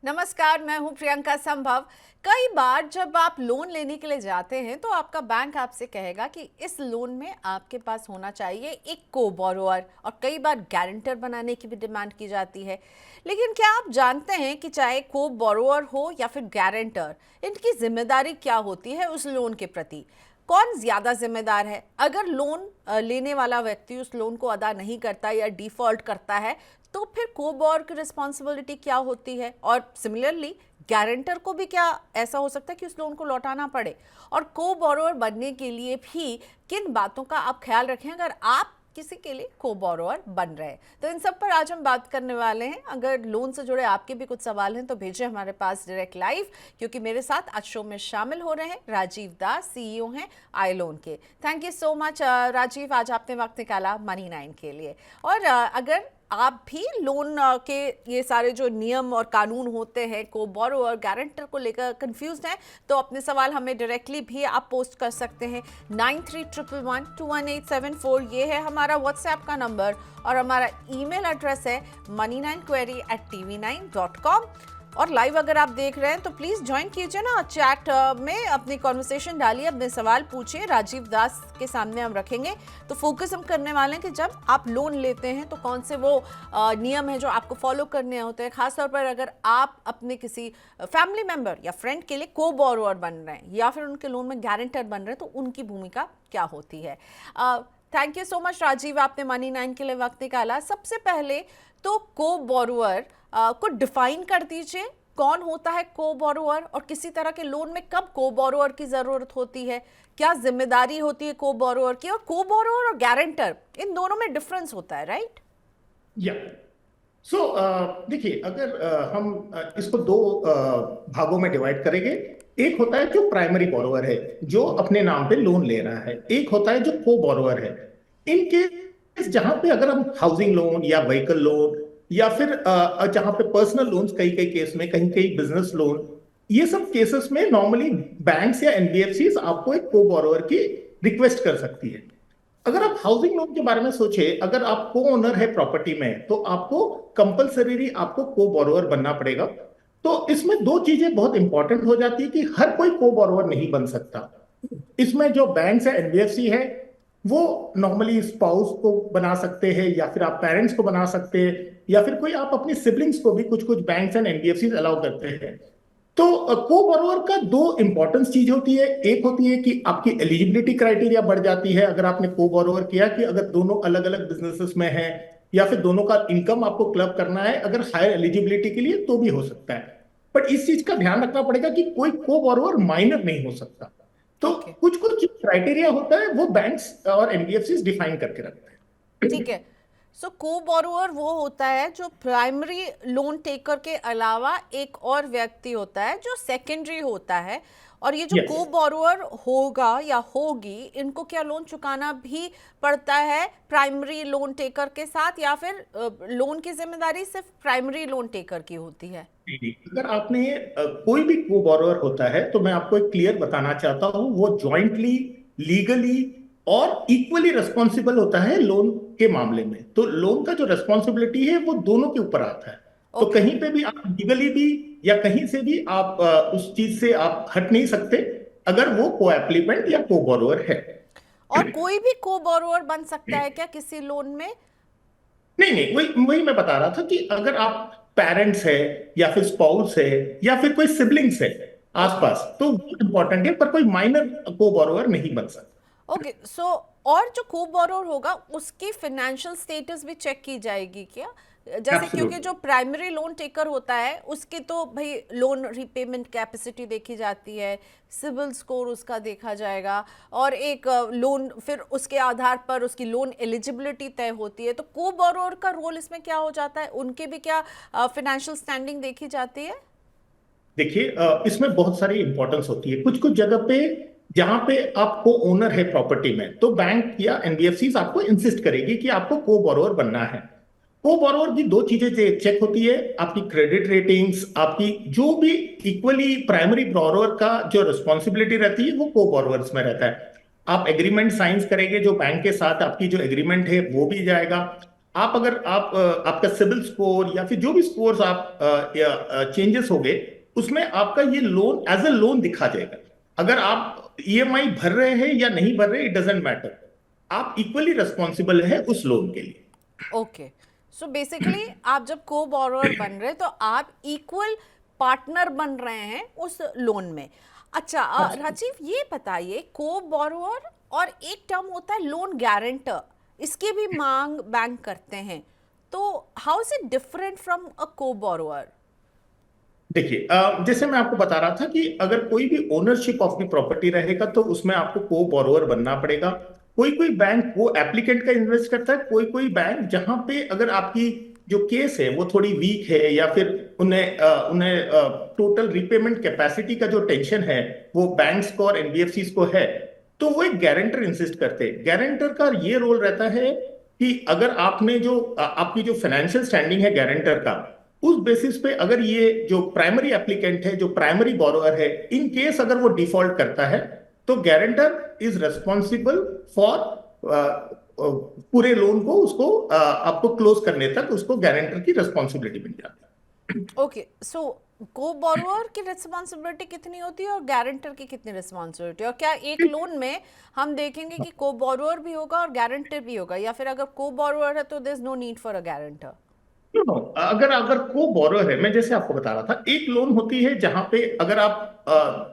नमस्कार, मैं हूं प्रियंका संभव। कई बार जब आप लोन लेने के लिए जाते हैं तो आपका बैंक आपसे कहेगा कि इस लोन में आपके पास होना चाहिए एक को बोरोअर, और कई बार गारंटर बनाने की भी डिमांड की जाती है। लेकिन क्या आप जानते हैं कि चाहे को बोरोअर हो या फिर गारंटर, इनकी जिम्मेदारी क्या होती है उस लोन के प्रति? कौन ज्यादा जिम्मेदार है? अगर लोन लेने वाला व्यक्ति उस लोन को अदा नहीं करता या डिफॉल्ट करता है तो फिर को बोरोअर की रिस्पॉन्सिबिलिटी क्या होती है? और सिमिलरली गारंटर को भी क्या ऐसा हो सकता है कि उस लोन को लौटाना पड़े? और को बोरोअर बनने के लिए भी किन बातों का आप ख्याल रखें अगर आप किसी के लिए को बोरोअर बन रहे हैं? तो इन सब पर आज हम बात करने वाले हैं। अगर लोन से जुड़े आपके भी कुछ सवाल हैं तो भेजें हमारे पास डायरेक्ट लाइव, क्योंकि मेरे साथ आज शो में शामिल हो रहे हैं राजीव दास, सीईओ हैं आई लोन के। Thank you so much Rajiv, आज आपने वक्त निकाला मनी9 के लिए। और अगर आप भी लोन के ये सारे जो नियम और कानून होते हैं को बोरोअर गारंटर को लेकर कंफ्यूज्ड हैं तो अपने सवाल हमें डायरेक्टली भी आप पोस्ट कर सकते हैं। 9311211874 ये है हमारा व्हाट्सएप का नंबर, और हमारा ईमेल एड्रेस है money9query@tv9.com। और लाइव अगर आप देख रहे हैं तो प्लीज़ ज्वाइन कीजिए ना, चैट में अपनी कॉन्वर्सेशन डालिए, अपने सवाल पूछिए। राजीव दास के सामने हम रखेंगे। तो फोकस हम करने वाले हैं कि जब आप लोन लेते हैं तो कौन से वो नियम हैं जो आपको फॉलो करने होते हैं, खासतौर पर अगर आप अपने किसी फैमिली मेम्बर या फ्रेंड के लिए को बोरोअर बन रहे हैं या फिर उनके लोन में गारंटर बन रहे हैं तो उनकी भूमिका क्या होती है। Thank you so much Rajiv, आपने मनी9 के लिए वक्त निकाला। सबसे पहले तो को बोरोअर को डिफाइन कर दीजिए, कौन होता है को बोरोअर और किसी तरह के लोन में कब को बोरोअर की जरूरत होती है, क्या जिम्मेदारी होती है को बोरोअर की, और को बोरोअर और गारंटर इन दोनों में डिफरेंस होता है, राइट? या सो देखिए, अगर हम इसको दो भागों में डिवाइड करेंगे। एक होता है जो प्राइमरी बोरोअर है, जो अपने नाम पे लोन ले रहा है। एक होता है जो को बोरोअर है। इनके जहां पे अगर हम हाउसिंग लोन या व्हीकल लोन या फिर जहां पे पर्सनल लोन्स, कई कई केस में कहीं कहीं बिजनेस लोन, ये सब केसेस में नॉर्मली बैंक्स या एनबीएफसी आपको एक को बोरोअर की रिक्वेस्ट कर सकती है। अगर आप हाउसिंग लोन के बारे में सोचे, अगर आप को ओनर है प्रॉपर्टी में तो आपको कंपलसरी आपको को बोरोअर बनना पड़ेगा। तो इसमें दो चीजें बहुत इंपॉर्टेंट हो जाती है कि हर कोई को बोरोअर नहीं बन सकता। इसमें जो बैंक है, एनबीएफसी है, वो नॉर्मली स्पाउस को बना सकते हैं या फिर आप पेरेंट्स को बना सकते हैं या फिर कोई आप अपनी सिबलिंग्स को भी कुछ कुछ बैंक्स एंड एनबीएफसी अलाउ करते हैं। तो को बोरोअर का दो इंपॉर्टेंस चीज होती है। एक होती है कि आपकी एलिजिबिलिटी क्राइटेरिया बढ़ जाती है अगर आपने को बोरोअर किया, कि अगर दोनों अलग अलग बिजनेसेस में है या फिर दोनों का इनकम आपको क्लब करना है अगर हायर एलिजिबिलिटी के लिए, तो भी हो सकता है। बट इस चीज का ध्यान रखना पड़ेगा कि कोई को बोरोअर माइनर नहीं हो सकता। तो कुछ कुछ क्राइटेरिया होता है वो बैंक्स और एनबीएफसी डिफाइन करके रखते हैं। ठीक है। सो को बोरोअर वो होता है जो प्राइमरी लोन टेकर के अलावा एक और व्यक्ति होता है जो सेकेंडरी होता है, और ये जो Yes. को बोरोअर होगा या होगी, इनको क्या लोन चुकाना भी पड़ता है प्राइमरी लोन टेकर के साथ, या फिर लोन की जिम्मेदारी सिर्फ प्राइमरी लोन टेकर की होती है? अगर आपने कोई भी को बोरोअर होता है तो मैं आपको एक क्लियर बताना चाहता हूं, वो जॉइंटली, लीगली और इक्वली रिस्पॉन्सिबल होता है लोन के मामले में। तो लोन का जो रिस्पॉन्सिबिलिटी है वो दोनों के ऊपर आता है। तो कहीं पे भी आप लीगली भी या कहीं से भी आप उस चीज से आप हट नहीं सकते अगर वो को एप्लीकेंट या को बोरोअर है। और कोई भी को बोरोअर बन सकता है क्या किसी लोन में? नहीं नहीं, वही वही मैं बता रहा था कि अगर आप पेरेंट्स है या फिर स्पाउस है या फिर कोई सिबलिंग्स है आसपास, तो वो इंपॉर्टेंट है, पर कोई माइनर को बोरोअर नहीं बन सकता। ओके, सो और जो को बोरोअर होगा उसकी फाइनेंशियल स्टेटस भी चेक की जाएगी क्या? जैसे क्योंकि जो प्राइमरी लोन टेकर होता है उसकी तो भाई लोन रीपेमेंट कैपेसिटी देखी जाती है, सिबिल स्कोर उसका देखा जाएगा, और एक लोन फिर उसके आधार पर उसकी लोन एलिजिबिलिटी तय होती है। तो को बोरोअर का रोल इसमें क्या हो जाता है? उनके भी क्या फाइनेंशियल स्टैंडिंग देखी जाती है? देखिए, इसमें बहुत सारी इंपॉर्टेंस होती है। कुछ कुछ जगह पे जहां पे आपको ओनर है प्रॉपर्टी में, तो बैंक या एनबीएफसी आपको इंसिस्ट करेगी कि आपको को बोरोअर बनना है। को बोरोवर की दो चीजें चेक होती है, आपकी क्रेडिट रेटिंग्स, आपकी जो भी इक्वली प्राइमरी बोरोवर का जो रिस्पॉन्सिबिलिटी रहती है वो को बोरोवर्स में रहता है। आप एग्रीमेंट साइंस करेंगे जो बैंक के साथ आपकी जो एग्रीमेंट है वो भी जाएगा। आप अगर आप आपका सिविल स्कोर या फिर जो भी स्कोर्स आप चेंजेस हो गए उसमें आपका ये लोन एज ए लोन दिखा जाएगा। अगर आप ईएमआई भर रहे हैं या नहीं भर रहे, इट डजेंट मैटर, आप इक्वली रिस्पॉन्सिबल है उस लोन के लिए। ओके, सो बेसिकली आप जब को बोरोअर बन रहे हैं तो आप इक्वल पार्टनर बन रहे हैं उस लोन में। अच्छा राजीव, ये बताइए, को बोरोअर और एक टर्म होता है लोन गारंटर, इसकी भी मांग बैंक करते हैं, तो how is it different from a को बोरोअर? देखिए, जैसे मैं आपको बता रहा था कि अगर कोई भी ओनरशिप ऑफ द प्रॉपर्टी रहेगा तो उसमें आपको को बोरोवर बनना पड़ेगा। कोई कोई बैंक वो एप्लीकेंट का इन्वेस्ट करता है, कोई कोई बैंक जहां पे अगर आपकी जो केस है वो थोड़ी वीक है या फिर उन्हें टोटल रिपेमेंट कैपेसिटी का जो टेंशन है वो बैंक्स को और एनबीएफसी को है, तो वो एक गारंटर इंसिस्ट करते हैं। गारंटर का ये रोल रहता है कि अगर आपने जो आपकी जो फाइनेंशियल स्टैंडिंग है गारंटर का, उस बेसिस पे अगर ये जो प्राइमरी एप्लीकेंट है, जो प्राइमरी बोरोअर है, इन केस अगर वो डिफॉल्ट करता है तो गारंटर इज रेस्पॉन्सिबल फॉर पूरे लोन को, उसको आपको क्लोज करने तक उसको गारंटर की रेस्पॉन्सिबिलिटी मिल जाती है। ओके, सो को बोरोअर की रिस्पॉन्सिबिलिटी कितनी होती है और गारंटर की कितनी रिस्पॉन्सिबिलिटी, और क्या एक लोन में हम देखेंगे कि को बोरोअर भी होगा और गारंटर भी होगा, या फिर अगर को बोरोअर है तो there is no need for a guarantor? No, अगर अगर को बोरोअर है, मैं जैसे आपको बता रहा था, एक लोन होती है जहां पे अगर आप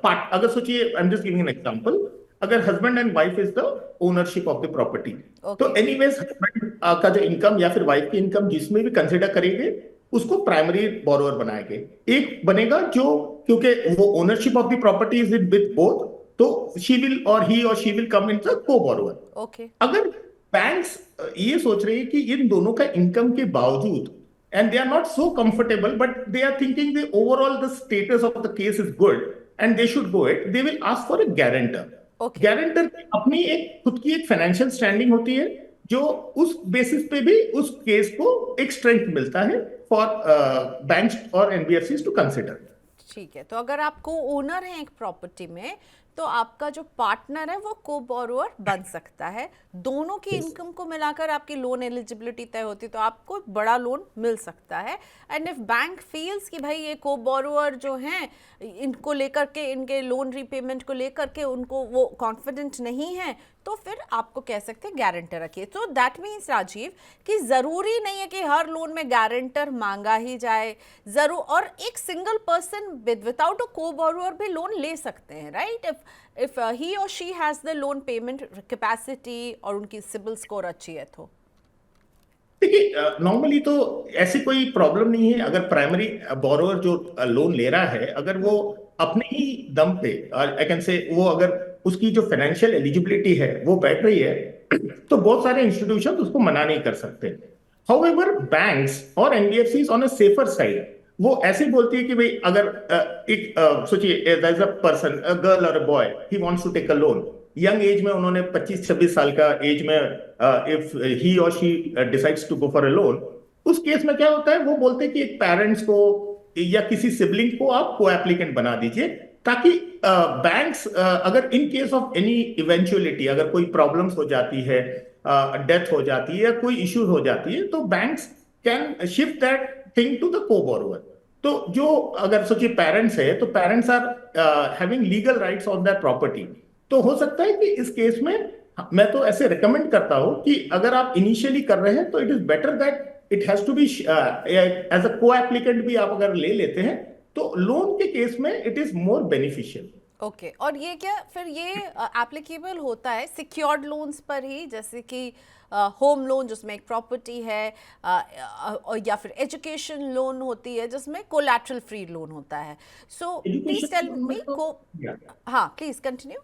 पार्ट अगर सोचिए, I am just giving an example, अगर husband and wife is the ownership of the property, तो ओके, एनीवेज हस्बैंड का जो इनकम या फिर वाइफ की इनकम जिसमें भी कंसिडर करेंगे उसको प्राइमरी बोरोअर बनाएंगे। एक बनेगा जो, क्योंकि वो ownership of the property is with both, तो शी विल और ही और she will come in the को बोरोअर। ओके, अगर बैंक्स ये सोच रहे हैं कि इन दोनों का इनकम के बावजूद, and they are not so comfortable, but they are thinking the overall the status of the case is good and they should go it, they will ask for a guarantor. Okay, guarantor की अपनी एक खुद की एक financial standing होती है जो उस बेसिस पे भी उस केस को एक स्ट्रेंथ मिलता है फॉर बैंक्स और एनबीएफसी टू कंसिडर। ठीक है। तो अगर आप को ओनर हैं एक प्रॉपर्टी में, तो आपका जो पार्टनर है वो को बोरोअर बन सकता है, दोनों की इनकम को मिलाकर आपकी लोन एलिजिबिलिटी तय होती है, तो आपको एक बड़ा लोन मिल सकता है। एंड इफ बैंक फील्स कि भाई ये को बोरोअर जो हैं इनको लेकर के, इनके लोन रीपेमेंट को लेकर के उनको वो कॉन्फिडेंट नहीं है, तो फिर आपको कह सकते हैं गारंटर रखिए। तो दैट मीन्स राजीव कि ज़रूरी नहीं है कि हर लोन में गारंटर मांगा ही जाए, ज़रूर, और एक सिंगल पर्सन विदाउट अ को बोरोअर भी लोन ले सकते हैं, राइट? इफ ही और she has the loan payment capacity और उनकी सिबिल स्कोर अच्छी है तो। देखिए, नॉर्मली तो ऐसी कोई प्रॉब्लम नहीं है। अगर प्राइमरी बोरोअर जो लोन ले रहा है, अगर वो अपने ही दम पे, आई कैन से, वो अगर उसकी जो फाइनेंशियल एलिजिबिलिटी है वो बैठ रही है तो बहुत सारे इंस्टीट्यूशन उसको मना नहीं कर सकते। हाउएवर बैंक्स और NBFC on a safer side वो ऐसे बोलती है कि भाई अगर सोचिए, there is a person, a girl और a boy, he wants to take a loan, young age में, उन्होंने 25-26 साल का एज में, इफ ही और she decides to go for a loan, उस केस में क्या होता है, वो बोलते हैं कि एक पेरेंट्स को या किसी सिबलिंग को आप को एप्लीकेंट बना दीजिए, ताकि बैंक्स अगर in case of any eventuality, अगर कोई प्रॉब्लम्स हो जाती है, डेथ हो जाती है या कोई इश्यू हो जाती है, तो banks can shift that thing to the co-borrower. तो जो, अगर सोचिए पेरेंट्स है, तो parents are having legal rights on that property. तो हो सकता है कि इस केस में मैं तो ऐसे रिकमेंड करता हूं कि अगर आप इनिशियली कर रहे हैं तो it is better that it has to be as a co-applicant भी आप अगर ले लेते हैं तो लोन के केस में it is more beneficial. Okay, और ये क्या फिर ये एप्लीकेबल होता है सिक्योर्ड लोन्स पर ही, जैसे कि होम लोन जिसमें एक प्रॉपर्टी है, या फिर एजुकेशन लोन होती है जिसमें कोलैटरल फ्री लोन होता है? So please education tell loan में मी तो, को, हाँ प्लीज कंटिन्यू।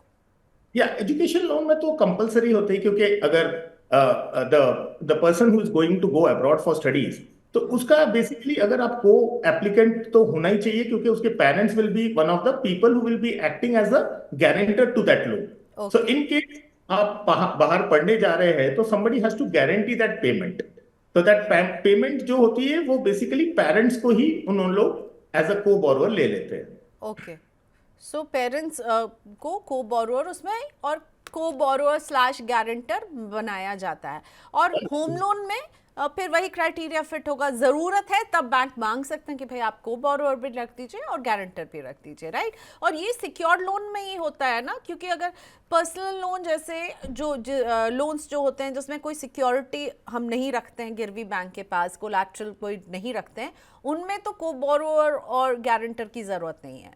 या एजुकेशन लोन में तो कंपलसरी होते हैं, क्योंकि अगर the the person who is going to go abroad for studies, तो उसका बेसिकली अगर आपको एप्लीकेंट तो होना ही चाहिए, क्योंकि उसके parents will be one of the people who will be acting as a guarantor to that loan. So okay, in case आप बाहर पढ़ने जा रहे हैं तो somebody has to guarantee that payment. तो दैट पेमेंट जो होती है वो बेसिकली पेरेंट्स को ही उन लोग एज अ को बोरोवर ले लेते हैं। ओके, सो पेरेंट्स को बोरोअर उसमें और को बोरोअर स्लैश गारंटर बनाया जाता है। और होम लोन में फिर वही क्राइटेरिया फिट होगा, ज़रूरत है तब बैंक मांग सकते हैं कि भाई आप को बोरोअर भी रख दीजिए और गारंटर भी रख दीजिए, राइट। और ये सिक्योर्ड लोन में ही होता है ना, क्योंकि अगर पर्सनल लोन जैसे जो लोन्स जो होते हैं जिसमें कोई सिक्योरिटी हम नहीं रखते हैं गिरवी बैंक के पास, कोलैटरल कोई नहीं रखते हैं, उनमें तो को बोरोअर और गारंटर की ज़रूरत नहीं है।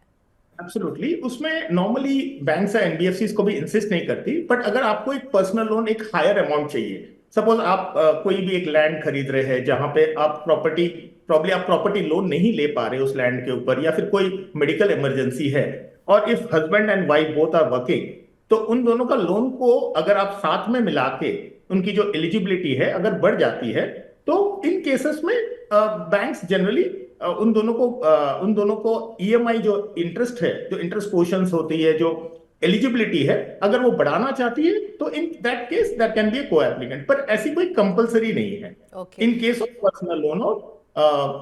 एब्सोल्युटली, उसमें नॉर्मली बैंक्स या एनबीएफसीज को भी इंसिस्ट नहीं करती, बट अगर आपको एक पर्सनल लोन एक हायर अमाउंट चाहिए, सपोज आप कोई भी एक लैंड खरीद रहे हैं जहां पे आप प्रॉपर्टी लोन नहीं ले पा रहे उस लैंड के ऊपर, या फिर कोई मेडिकल इमरजेंसी है, और if husband and wife both are working, तो उन दोनों का लोन को अगर आप साथ में मिला के उनकी जो एलिजिबिलिटी है अगर बढ़ जाती है, तो इन केसेस में बैंक्स जनरली उन दोनों को ईएमआई जो इंटरेस्ट है, जो इंटरेस्ट पोर्शंस होती है, जो एलिजिबिलिटी है, अगर वो बढ़ाना चाहती है तो in that case that can be a co-applicant, पर ऐसी कोई कंपलसरी नहीं है okay in case of personal loan और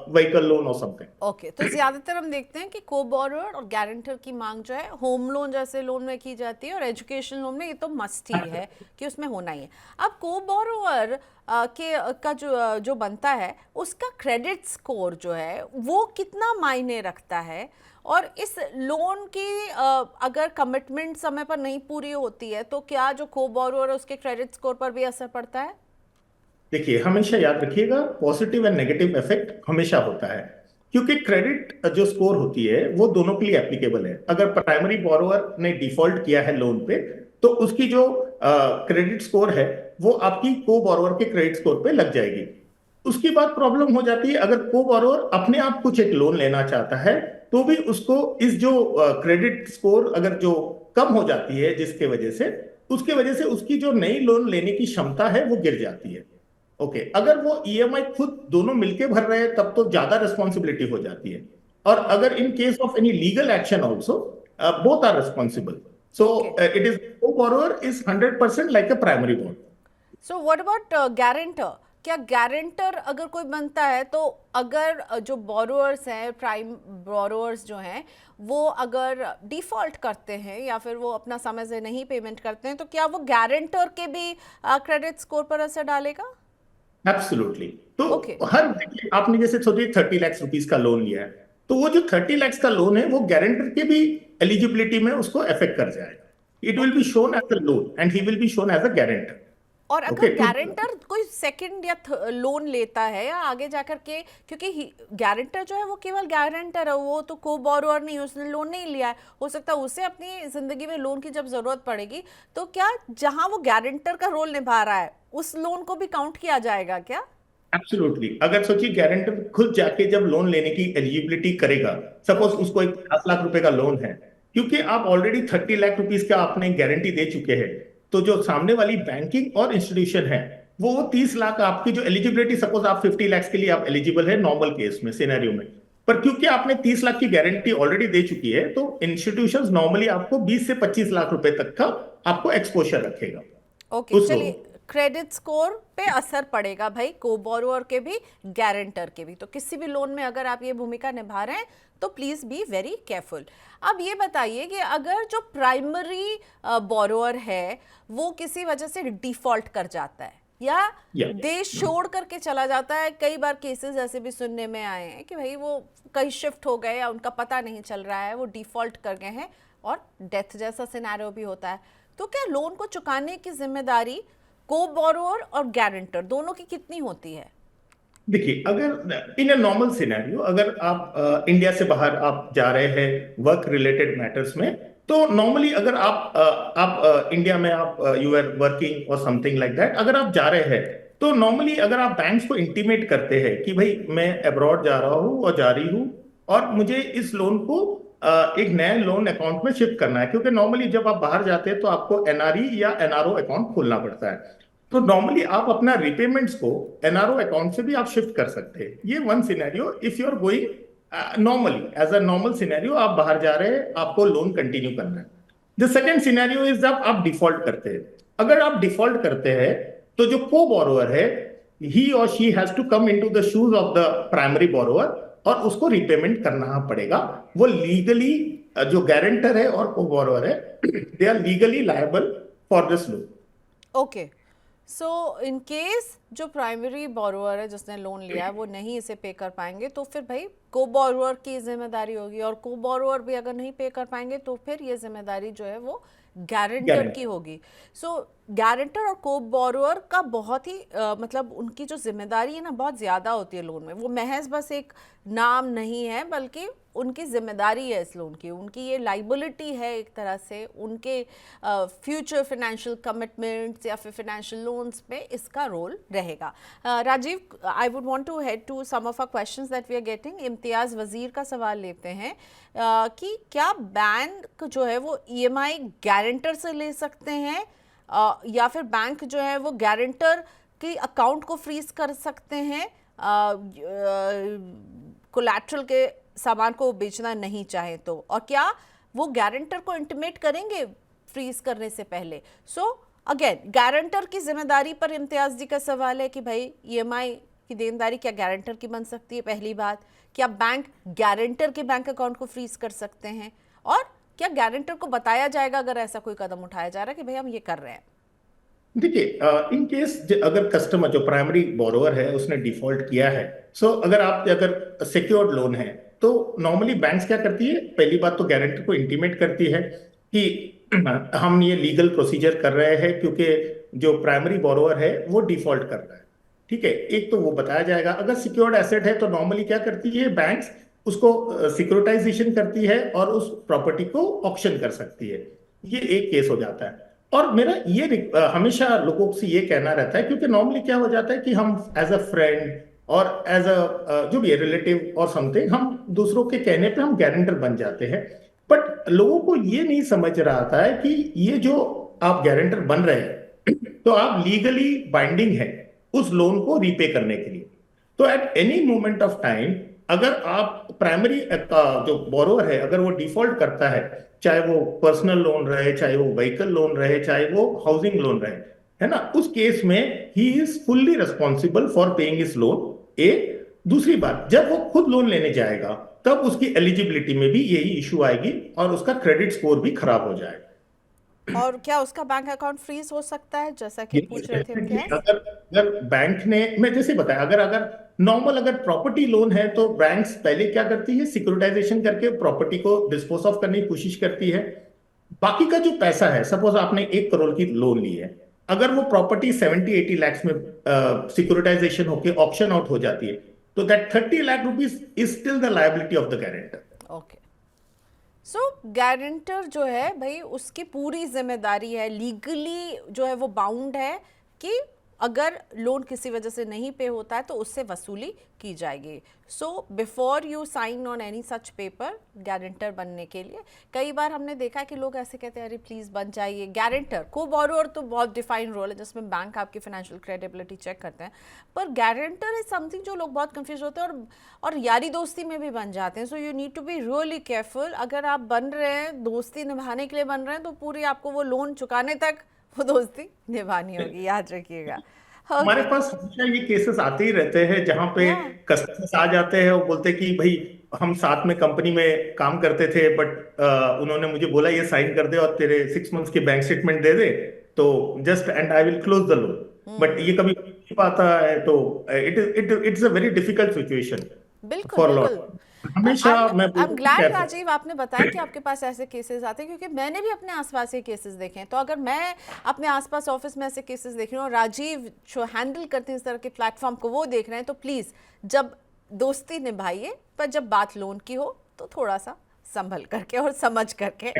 व्हीकल लोन और समथिंग। ओके, तो ज्यादातर हम देखते हैं कि को बोरोअर और गारंटर की मांग जो है होम लोन जैसे लोन में की जाती है, और एजुकेशन लोन में ये तो मस्ट ही है कि उसमें होना ही है। अब को बोरोअर के का जो बनता है उसका क्रेडिट स्कोर जो है वो कितना मायने रखता है, और इस लोन की अगर कमिटमेंट समय पर नहीं पूरी होती है तो क्या जो को बोरोअर है उसके क्रेडिट स्कोर पर भी असर पड़ता है? देखिए, हमेशा याद रखिएगा, पॉजिटिव एंड नेगेटिव इफेक्ट हमेशा होता है, क्योंकि क्रेडिट जो स्कोर होती है वो दोनों के लिए एप्लीकेबल है। अगर प्राइमरी बोरोवर ने डिफॉल्ट किया है लोन पे, तो उसकी जो क्रेडिट स्कोर है वो आपकी को बोरोवर के क्रेडिट स्कोर पे लग जाएगी। उसकी बात प्रॉब्लम हो जाती है अगर को बोरोवर अपने आप कुछ एक लोन लेना चाहता है, तो भी उसको इस जो क्रेडिट स्कोर अगर जो कम हो जाती है, जिसके वजह से उसकी जो नई लोन लेने की क्षमता है वो गिर जाती है। ओके, अगर वो ईएमआई खुद दोनों मिलके भर रहे हैं तब तो ज्यादा रिस्पॉन्सिबिलिटी हो जाती है, और अगर in case of any legal action also both are responsible, so okay, it is co-borrower is 100% like a primary bond. So what about guarantor? क्या गारंटर अगर कोई बनता है तो अगर जो बोरोअर्स हैं, प्राइम बोरोअर्स जो हैं, वो अगर डिफॉल्ट करते हैं या फिर वो अपना समय से नहीं पेमेंट करते हैं, तो क्या वो गारंटर के भी क्रेडिट स्कोर पर असर डालेगा? एब्सोल्युटली। तो ओके, देखिए, आपने जैसे सोचिए 30 लाख रुपीज का लोन लिया है, तो वो जो 30 लाख का लोन है वो गारंटर के भी एलिजिबिलिटी में उसको अफेक्ट कर जाएगा। It will be okay. Shown as a loan and he will be shown as a guarantor. और अगर ओके, गारंटर कोई सेकंड या लोन लेता है या आगे जाकर के, क्योंकि गारंटर जो है वो केवल गारंटर है, वो तो को बोरोअर नहीं, उसने लोन नहीं लिया है, हो सकता है उसे अपनी जिंदगी में लोन की जब जरूरत पड़ेगी, तो क्या जहां वो गारंटर का रोल निभा रहा है उस लोन को भी काउंट किया जाएगा क्या? एब्सोल्युटली। अगर सोचिए गारंटर खुद जाके जब लोन लेने की एलिजिबिलिटी करेगा, सपोज ओके, उसको एक 50 लाख रुपए का लोन है, क्योंकि आप ऑलरेडी 30 लाख रुपीज का आपने गारंटी दे चुके हैं, तो जो सामने वाली बैंकिंग और इंस्टीट्यूशन है वो 30 लाख आपकी जो एलिजिबिलिटी, सपोज आप 50 लाख के लिए आप एलिजिबल है नॉर्मल केस में, सिनेरियो में, पर क्योंकि आपने 30 लाख की गारंटी ऑलरेडी दे चुकी है, तो इंस्टीट्यूशन नॉर्मली आपको 20 से 25 लाख रुपए तक का आपको एक्सपोजर रखेगा ओके, उस चलिए। लोन। क्रेडिट स्कोर पे असर पड़ेगा भाई, को बोरोअर के भी, गारंटर के भी, तो किसी भी लोन में अगर आप ये भूमिका निभा रहे हैं तो प्लीज बी वेरी केयरफुल। अब ये बताइए कि अगर जो प्राइमरी बोरोअर है वो किसी वजह से डिफॉल्ट कर जाता है या या देश छोड़ करके चला जाता है, कई बार केसेस ऐसे भी सुनने में आए हैं कि भाई वो कहीं शिफ्ट हो गए या उनका पता नहीं चल रहा है, वो डिफॉल्ट कर गए हैं और डेथ जैसा सिनेरियो भी होता है, तो क्या लोन को चुकाने की जिम्मेदारी को बोरोअर और गारंटर दोनों की कितनी होती है? देखिए, अगर इन अ नॉर्मल सिनेरियो अगर आप इंडिया से बाहर आप जा रहे हैं वर्क रिलेटेड मैटर्स में, तो नॉर्मली अगर आप इंडिया में आप यू आर वर्किंग और समथिंग लाइक दैट, अगर आप जा रहे हैं, तो नॉर्मली अगर आप बैंक्स को इंटीमेट करते हैं कि भाई मैं अब्रॉड जा रहा हूँ और जा रही हूँ और मुझे इस लोन को एक नए लोन अकाउंट में शिफ्ट करना है, क्योंकि नॉर्मली जब आप बाहर जाते हैं तो आपको एनआरई या एनआरओ अकाउंट खोलना पड़ता है, तो नॉर्मली आप अपना रिपेमेंट्स को एनआरओ अकाउंट से भी आप शिफ्ट कर सकते हैं। ये one scenario if you are going normally as a normal scenario, आप बाहर जा रहे हैं, आपको लोन कंटिन्यू करना है। द सेकेंड सिनेरियो इज जब आप डिफॉल्ट करते हैं। अगर आप डिफॉल्ट करते हैं तो जो को बोरोअर है ही और she has to come into the shoes of the primary borrower और उसको रिपेमेंट करना पड़ेगा। वो लीगली जो गारंटर है और को बोरोअर है, they are legally liable for this loan. Okay, so इन केस जो प्राइमरी बोरोअर है जिसने लोन लिया है वो नहीं इसे पे कर पाएंगे तो फिर भाई को बोरोअर की जिम्मेदारी होगी, और को बोरोअर भी अगर नहीं पे कर पाएंगे तो फिर ये जिम्मेदारी जो है वो गारंटर की होगी। सो गारंटर और को बोरोअर का बहुत ही मतलब उनकी जो जिम्मेदारी है ना बहुत ज़्यादा होती है लोन में। वो महज बस एक नाम नहीं है बल्कि उनकी जिम्मेदारी है इस लोन की, उनकी ये लाइबिलिटी है एक तरह से, उनके फ्यूचर फाइनेंशियल कमिटमेंट्स या फिर फाइनेंशियल लोन्स में इसका रोल रहेगा। Rajiv, I would want to head to some of our questions that we are getting. Imtiaz Wazir का सवाल लेते हैं कि क्या बैंक जो है वो ईएमआई गारंटर से ले सकते हैं या फिर बैंक जो है वो गारंटर की अकाउंट को फ्रीज कर सकते हैं कोलैटरल के सामान को बेचना नहीं चाहे तो, और क्या वो गारंटर को इंटीमेट करेंगे फ्रीज करने से पहले? सो अगेन गारंटर की जिम्मेदारी पर इम्तियाज जी का सवाल है कि भाई ईएमआई की देनदारी क्या गारंटर की बन सकती है? पहली बात, क्या बैंक गारंटर के बैंक अकाउंट को फ्रीज कर सकते हैं, और क्या गारंटर को बताया जाएगा अगर ऐसा कोई कदम उठाया जा रहा है कि भाई हम ये कर रहे हैं? देखिए, इन केस अगर कस्टमर जो प्राइमरी बोरोअर है उसने डिफॉल्ट किया है, सो अगर सिक्योर्ड लोन है तो नॉर्मली बैंक्स क्या करती है, पहली बात तो गारंटर को इंटीमेट करती है कि हम ये लीगल प्रोसीजर कर रहे हैं क्योंकि जो प्राइमरी बोरोअर है वो डिफॉल्ट कर रहा है। ठीक है, एक तो वो बताया जाएगा। अगर सिक्योर्ड एसेट है तो नॉर्मली क्या करती है बैंक्स, उसको सिक्योरिटाइजेशन करती है और उस प्रॉपर्टी को ऑक्शन कर सकती है। ये एक केस हो जाता है। और मेरा ये हमेशा लोगों से ये कहना रहता है, क्योंकि नॉर्मली क्या हो जाता है कि हम एज अ फ्रेंड और एज अ जो भी रिलेटिव और समथिंग, हम दूसरों के कहने पे हम गारंटर बन जाते हैं। बट लोगों को ये नहीं समझ रहा आता है कि ये जो आप गारंटर बन रहे हैं तो आप लीगली बाइंडिंग है उस लोन को रीपे करने के लिए। तो at any moment of time अगर आप प्राइमरी जो बोरोअर है अगर वो डिफॉल्ट करता है, चाहे वो पर्सनल लोन रहे, चाहे वो व्हीकल लोन रहे, चाहे वो हाउसिंग लोन रहे, है ना, उस केस में he is fully responsible for paying इस लोन। ए दूसरी बात, जब वो खुद लोन लेने जाएगा तब उसकी एलिजिबिलिटी में भी यही इशू आएगी और उसका क्रेडिट स्कोर भी खराब हो जाएगा। और क्या उसका बैंक अकाउंट फ्रीज हो सकता है जैसा कि पूछ रहे थे इम्तियाज? अगर अगर बैंक ने, मैं जैसे बताया, अगर अगर नॉर्मल अगर प्रॉपर्टी लोन है तो बैंक्स पहले क्या करती है, सिक्योरिटाइजेशन करके प्रॉपर्टी को डिस्पोज ऑफ करने की कोशिश करती है। बाकी का जो पैसा है, सपोज आपने 1 करोड़ की लोन ली है, अगर वो प्रॉपर्टी 70-80 लाख में सिक्योरिटाइजेशन होके ऑक्शन आउट हो जाती है तो that 30 lakh rupees is still the liability of the guarantor. Okay, so guarantor जो है भाई उसकी पूरी जिम्मेदारी है, लीगली जो है वो बाउंड है कि अगर लोन किसी वजह से नहीं पे होता है तो उससे वसूली की जाएगी। So before you sign on any such paper guarantor बनने के लिए, कई बार हमने देखा है कि लोग ऐसे कहते हैं अरे प्लीज़ बन जाइए गारंटर। को बोरोअर तो बहुत डिफाइंड रोल है जिसमें बैंक आपकी फाइनेंशियल क्रेडिबिलिटी चेक करते हैं, पर गारंटर इज समथिंग जो लोग बहुत कंफ्यूज होते हैं और यारी दोस्ती में भी बन जाते हैं। So you need to be really careful. अगर आप बन रहे हैं, दोस्ती निभाने के लिए बन रहे हैं, तो पूरी आपको वो लोन चुकाने तक वो दोस्ती निभानी होगी, याद रखिएगा। हमारे पास हमेशा ये केसेस आते ही रहते हैं जहां पे या कस्टमर्स आ जाते हैं और बोलते हैं कि भाई हम साथ में कंपनी में काम करते थे, बट उन्होंने मुझे बोला ये साइन कर दे और तेरे 6 मंथ्स की बैंक स्टेटमेंट दे दे तो just and I will close the loan. But ये कभी नहीं पाता है, तो it's a very difficult situation बिल्कुल फॉर बिल्कुल। लॉट। हमेशा मैं आई एम बोलता हूँ ग्लैड कि राजीव आपने बताया कि आपके पास ऐसे केसेस आते हैं, क्योंकि मैंने भी अपने आसपास ये केसेस देखे हैं। तो अगर मैं अपने आसपास ऑफिस में ऐसे केसेस देख रही हूँ और राजीव जो हैंडल करते हैं इस तरह के प्लेटफॉर्म को वो देख रहे हैं, तो प्लीज़ जब दोस्ती निभाइए, पर जब बात लोन की हो तो थोड़ा सा संभल करके और समझ करके।